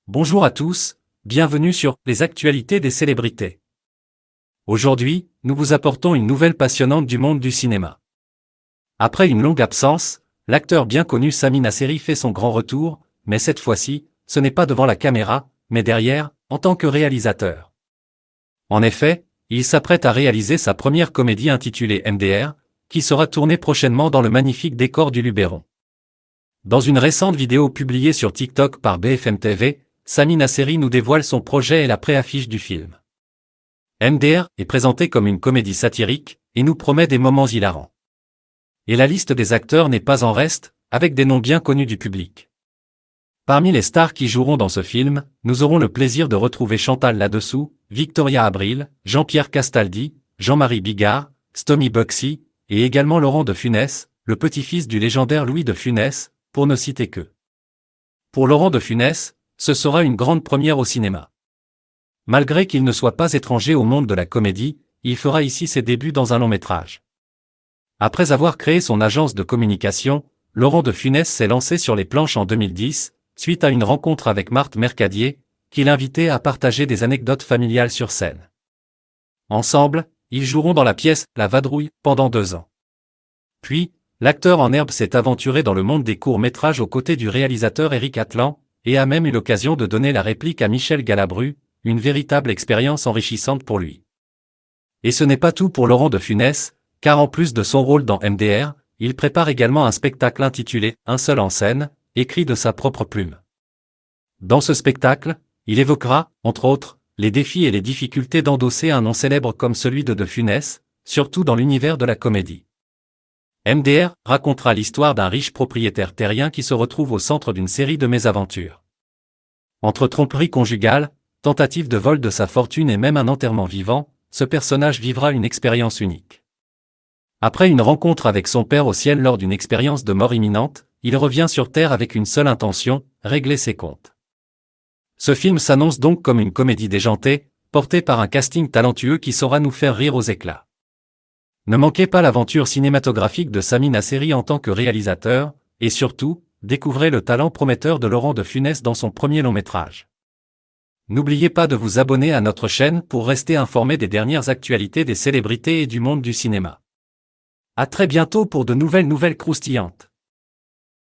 Bonjour à tous, bienvenue sur les actualités des célébrités. Aujourd'hui, nous vous apportons une nouvelle passionnante du monde du cinéma. Après une longue absence, l'acteur bien connu Sami Nasseri fait son grand retour, mais cette fois-ci, ce n'est pas devant la caméra, mais derrière, en tant que réalisateur. En effet, il s'apprête à réaliser sa première comédie intitulée MDR, qui sera tournée prochainement dans le magnifique décor du Luberon. Dans une récente vidéo publiée sur TikTok par BFM TV, Sami Nasseri nous dévoile son projet et la préaffiche du film. MDR est présenté comme une comédie satirique et nous promet des moments hilarants. Et la liste des acteurs n'est pas en reste, avec des noms bien connus du public. Parmi les stars qui joueront dans ce film, nous aurons le plaisir de retrouver Chantal Ladsous, Victoria Abril, Jean-Pierre Castaldi, Jean-Marie Bigard, Stomy Bugsy, et également Laurent de Funès, le petit-fils du légendaire Louis de Funès, pour ne citer que. Pour Laurent de Funès, ce sera une grande première au cinéma. Malgré qu'il ne soit pas étranger au monde de la comédie, il fera ici ses débuts dans un long métrage. Après avoir créé son agence de communication, Laurent de Funès s'est lancé sur les planches en 2010, suite à une rencontre avec Marthe Mercadier, qui l'invitait à partager des anecdotes familiales sur scène. Ensemble, ils joueront dans la pièce « La Vadrouille » pendant 2 ans. Puis, l'acteur en herbe s'est aventuré dans le monde des courts-métrages aux côtés du réalisateur Éric Atlan, et a même eu l'occasion de donner la réplique à Michel Galabru, une véritable expérience enrichissante pour lui. Et ce n'est pas tout pour Laurent de Funès, car en plus de son rôle dans MDR, il prépare également un spectacle intitulé « Un seul en scène », écrit de sa propre plume. Dans ce spectacle, il évoquera, entre autres, les défis et les difficultés d'endosser un nom célèbre comme celui de Funès, surtout dans l'univers de la comédie. MDR racontera l'histoire d'un riche propriétaire terrien qui se retrouve au centre d'une série de mésaventures. Entre tromperie conjugale, tentative de vol de sa fortune et même un enterrement vivant, ce personnage vivra une expérience unique. Après une rencontre avec son père au ciel lors d'une expérience de mort imminente, il revient sur Terre avec une seule intention, régler ses comptes. Ce film s'annonce donc comme une comédie déjantée, portée par un casting talentueux qui saura nous faire rire aux éclats. Ne manquez pas l'aventure cinématographique de Sami Nasseri en tant que réalisateur, et surtout, découvrez le talent prometteur de Laurent de Funès dans son premier long-métrage. N'oubliez pas de vous abonner à notre chaîne pour rester informé des dernières actualités des célébrités et du monde du cinéma. À très bientôt pour de nouvelles croustillantes.